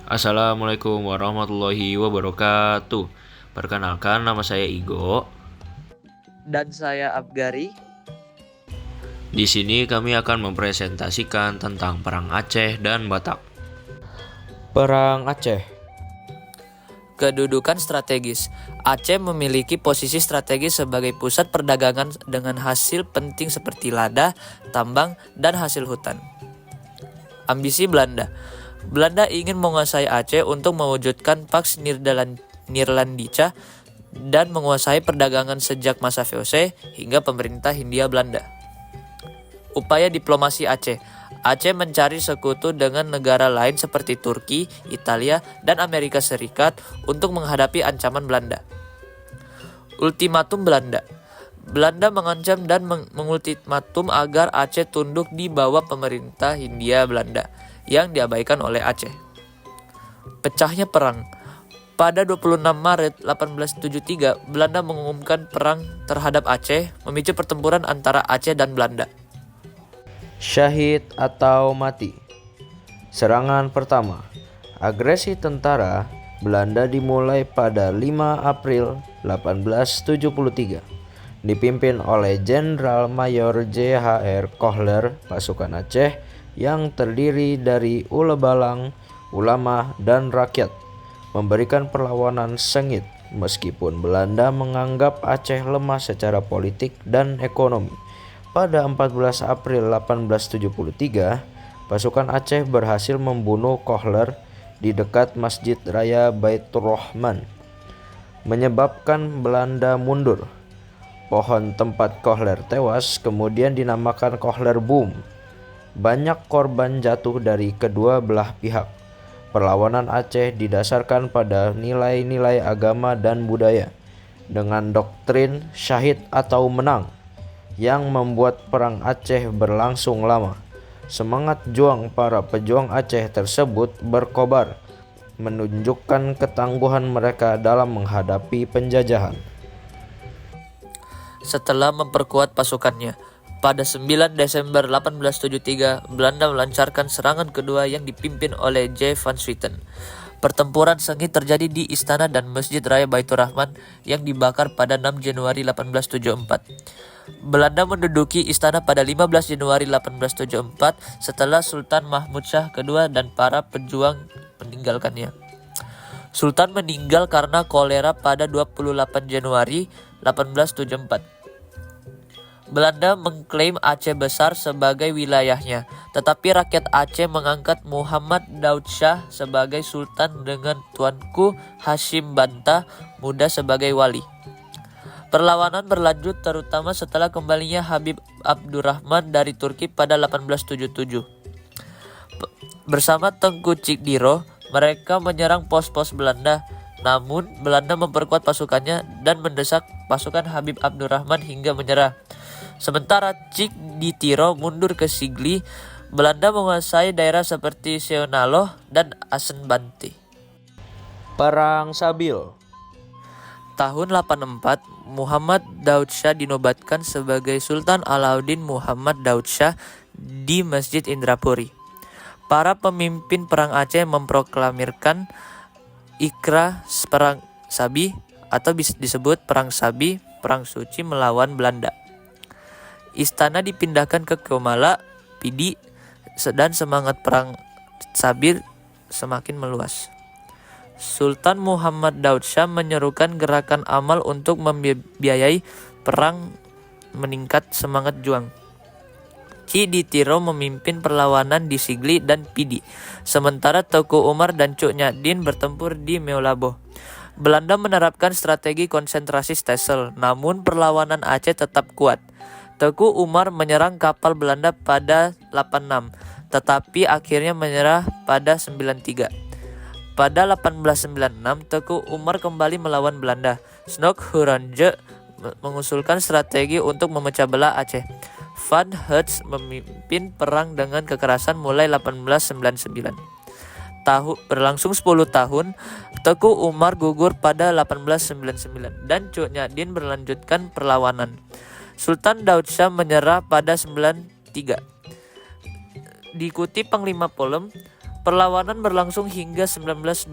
Assalamualaikum warahmatullahi wabarakatuh. Perkenalkan, nama saya Igo. Dan saya Abgari. Di sini kami akan mempresentasikan tentang Perang Aceh dan Batak. Perang Aceh. Kedudukan strategis. Aceh memiliki posisi strategis sebagai pusat perdagangan dengan hasil penting seperti lada, tambang, dan hasil hutan. Ambisi Belanda. Belanda ingin menguasai Aceh untuk mewujudkan Pax Nederlandica dan menguasai perdagangan sejak masa VOC hingga pemerintah Hindia Belanda. Upaya diplomasi Aceh. Aceh mencari sekutu dengan negara lain seperti Turki, Italia, dan Amerika Serikat untuk menghadapi ancaman Belanda. Ultimatum Belanda. Belanda mengancam dan mengultimatum agar Aceh tunduk di bawah pemerintah Hindia Belanda yang diabaikan oleh Aceh. Pecahnya perang. Pada 26 Maret 1873, Belanda mengumumkan perang terhadap Aceh, memicu pertempuran antara Aceh dan Belanda. Syahid atau mati. Serangan pertama. Agresi tentara Belanda dimulai pada 5 April 1873. Dipimpin oleh Jenderal Mayor J.H.R. Kohler, pasukan Aceh yang terdiri dari ulebalang, ulama, dan rakyat memberikan perlawanan sengit meskipun Belanda menganggap Aceh lemah secara politik dan ekonomi. Pada 14 April 1873, pasukan Aceh berhasil membunuh Kohler di dekat Masjid Raya Baitur Rahman, menyebabkan Belanda mundur. Pohon tempat Kohler tewas kemudian dinamakan Kohler Boom. Banyak korban jatuh dari kedua belah pihak. Perlawanan Aceh didasarkan pada nilai-nilai agama dan budaya, dengan doktrin syahid atau menang, yang membuat perang Aceh berlangsung lama. Semangat juang para pejuang Aceh tersebut berkobar, menunjukkan ketangguhan mereka dalam menghadapi penjajahan. Setelah memperkuat pasukannya, pada 9 Desember 1873, Belanda melancarkan serangan kedua yang dipimpin oleh J. van Swieten. Pertempuran sengit terjadi di istana dan Masjid Raya Baitur Rahman yang dibakar pada 6 Januari 1874. Belanda menduduki istana pada 15 Januari 1874 setelah Sultan Mahmud Shah II dan para pejuang meninggalkannya. Sultan meninggal karena kolera pada 28 Januari 1874. Belanda mengklaim Aceh Besar sebagai wilayahnya, tetapi rakyat Aceh mengangkat Muhammad Daud Shah sebagai sultan dengan Tuanku Hashim Banta Muda sebagai wali. Perlawanan berlanjut terutama setelah kembalinya Habib Abdurrahman dari Turki pada 1877. Bersama Tengku Cikdiro, mereka menyerang pos-pos Belanda. Namun, Belanda memperkuat pasukannya dan mendesak pasukan Habib Abdurrahman hingga menyerah. Sementara Cik Ditiro mundur ke Sigli, Belanda menguasai daerah seperti Seonaloh dan Asenbante. Perang Sabil. Tahun 84, Muhammad Daud Shah dinobatkan sebagai Sultan Alauddin Muhammad Daud Shah di Masjid Indrapuri. Para pemimpin perang Aceh memproklamirkan Ikra Perang Sabi atau disebut Perang Sabi, Perang Suci melawan Belanda. Istana dipindahkan ke Komala, Pidi, dan semangat perang Sabir semakin meluas. Sultan Muhammad Daud Shah menyerukan gerakan amal untuk membiayai perang meningkat semangat juang. Ki Ditiro memimpin perlawanan di Sigli dan Pidi, sementara Teuku Umar dan Cuk Nyadin bertempur di Meulabo. Belanda menerapkan strategi konsentrasi Texel, namun perlawanan Aceh tetap kuat. Teuku Umar menyerang kapal Belanda pada 86, tetapi akhirnya menyerah pada 93. Pada 1896, Teuku Umar kembali melawan Belanda. Snok Huranje mengusulkan strategi untuk memecah belah Aceh. Van Hertz memimpin perang dengan kekerasan mulai 1899. Berlangsung 10 tahun, Teuku Umar gugur pada 1899 dan Cuk Nyadin melanjutkan perlawanan. Sultan Daud Shah menyerah pada 93. Diikuti Panglima Polem, Perlawanan berlangsung hingga 1912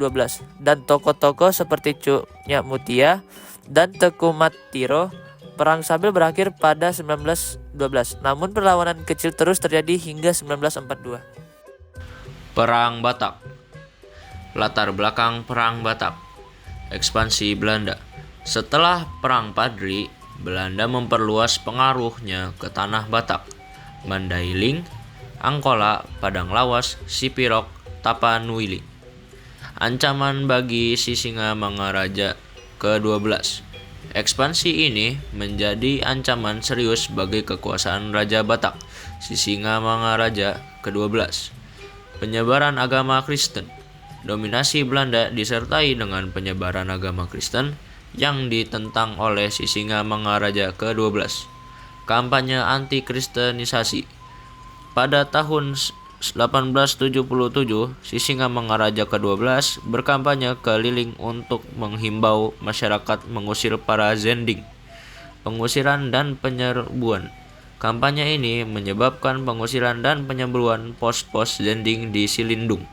dan tokoh-tokoh seperti Nyak Mutia dan Teku Matiro. Perang Sabil berakhir pada 1912, namun perlawanan kecil terus terjadi hingga 1942. Perang Batak. Latar belakang Perang Batak. Ekspansi Belanda. Setelah Perang Padri, Belanda memperluas pengaruhnya ke tanah Batak, Mandailing, Angkola, Padang Lawas, Sipirok, Tapanuli. Ancaman bagi Sisingamangaraja ke-12. Ekspansi ini menjadi ancaman serius bagi kekuasaan Raja Batak, Sisingamangaraja ke-12. Penyebaran agama Kristen. Dominasi Belanda disertai dengan penyebaran agama Kristen yang ditentang oleh Sisingamangaraja ke-12. Kampanye anti-kristenisasi. Pada tahun 1877, Sisingamangaraja ke-12 berkampanye keliling untuk menghimbau masyarakat mengusir para Zending. Pengusiran dan penyerbuan. Kampanye ini menyebabkan pengusiran dan penyerbuan pos-pos Zending di Silindung.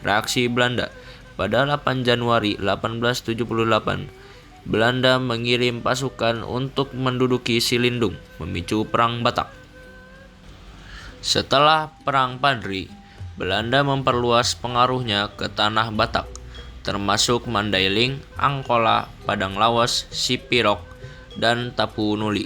Reaksi Belanda. Pada 8 Januari 1878, Belanda mengirim pasukan untuk menduduki Silindung, memicu Perang Batak. Setelah Perang Padri, Belanda memperluas pengaruhnya ke tanah Batak, termasuk Mandailing, Angkola, Padang Lawas, Sipirok, dan Tapanuli,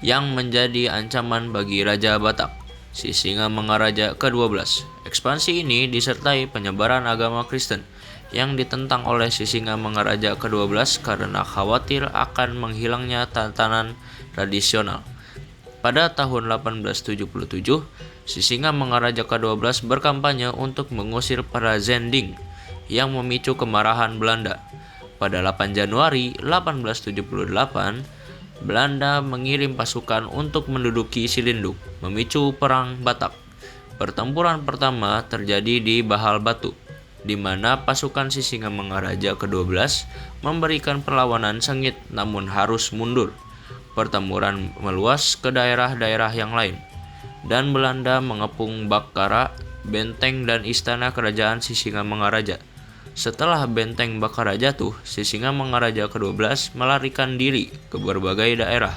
yang menjadi ancaman bagi Raja Batak, Sisingamangaraja ke-12. Ekspansi ini disertai penyebaran agama Kristen yang ditentang oleh Sisingamangaraja ke-12 karena khawatir akan menghilangnya tatanan tradisional. Pada tahun 1877, Sisingamangaraja ke-12 berkampanye untuk mengusir para Zending yang memicu kemarahan Belanda. Pada 8 Januari 1878, Belanda mengirim pasukan untuk menduduki Silindung, memicu Perang Batak. Pertempuran pertama terjadi di Bahal Batu, di mana pasukan Sisingamangaraja ke-12 memberikan perlawanan sengit namun harus mundur. Pertempuran meluas ke daerah-daerah yang lain, dan Belanda mengepung Bakkara, benteng dan istana kerajaan Sisingamangaraja. Setelah benteng Bakkara jatuh, Sisingamangaraja ke-12 melarikan diri ke berbagai daerah,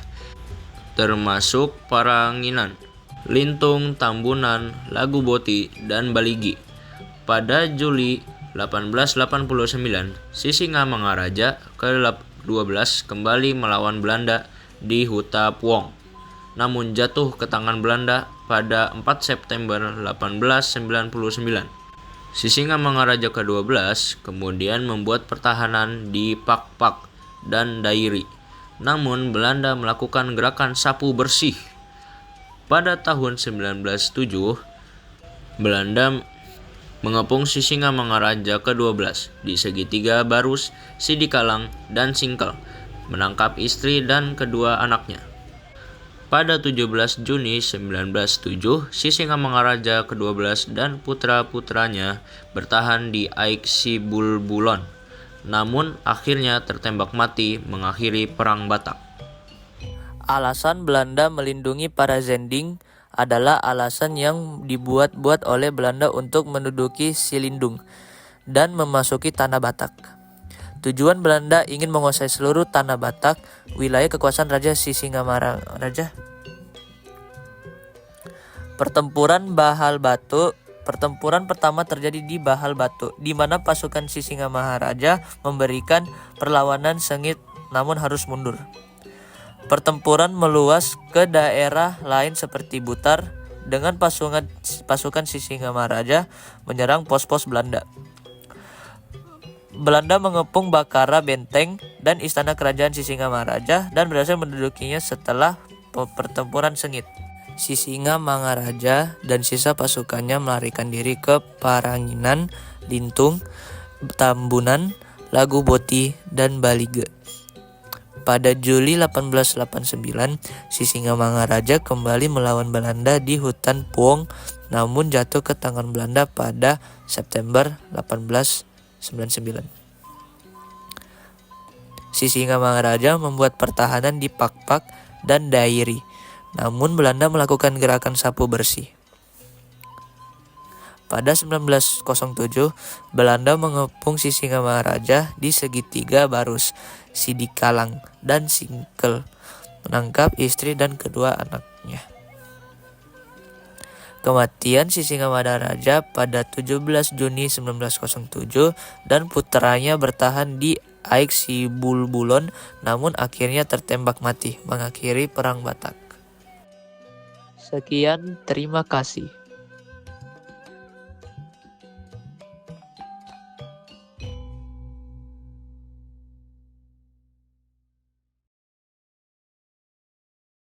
termasuk Paranginan, Lintung, Tambunan, Laguboti, dan Baligi. Pada Juli 1889, Sisingamangaraja ke-12 kembali melawan Belanda di Huta Puong, namun jatuh ke tangan Belanda pada 4 September 1899. Sisingamangaraja ke-12 kemudian membuat pertahanan di Pakpak dan Dairi, namun Belanda melakukan gerakan sapu bersih. Pada tahun 1907, Belanda mengepung Sisingamangaraja ke-12 di segitiga Barus, Sidikalang, dan Singkel, menangkap istri dan kedua anaknya. Pada 17 Juni 1907, Sisingamangaraja ke-12 dan putra-putranya bertahan di Aik Sibulbulon, namun akhirnya tertembak mati mengakhiri Perang Batak. Alasan Belanda melindungi para Zending adalah alasan yang dibuat-buat oleh Belanda untuk menduduki Silindung dan memasuki tanah Batak. Tujuan Belanda ingin menguasai seluruh tanah Batak, wilayah kekuasaan Raja Sisingamangaraja. Pertempuran Bahal Batu. Pertempuran pertama terjadi di Bahal Batu, di mana pasukan Sisingamangaraja memberikan perlawanan sengit namun harus mundur. Pertempuran meluas ke daerah lain seperti Butar, dengan pasukan Sisingamangaraja menyerang pos-pos Belanda. Belanda mengepung Bakkara, benteng, dan istana kerajaan Sisingamangaraja dan berhasil mendudukinya setelah pertempuran sengit. Sisingamangaraja dan sisa pasukannya melarikan diri ke Paranginan, Lintung, Tambunan, Laguboti, dan Baligi. Pada Juli 1889, Sisingamangaraja kembali melawan Belanda di hutan Puong, namun jatuh ke tangan Belanda pada September 1899. Sisingamangaraja membuat pertahanan di Pakpak dan Dairi, namun Belanda melakukan gerakan sapu bersih. Pada 1907, Belanda mengepung Sisingamaraja di segitiga Barus, Sidikalang, dan Singkel, menangkap istri dan kedua anaknya. Kematian Sisingamaraja pada 17 Juni 1907 dan putranya bertahan di Aik Sibulbulon, namun akhirnya tertembak mati, mengakhiri Perang Batak. Sekian, terima kasih.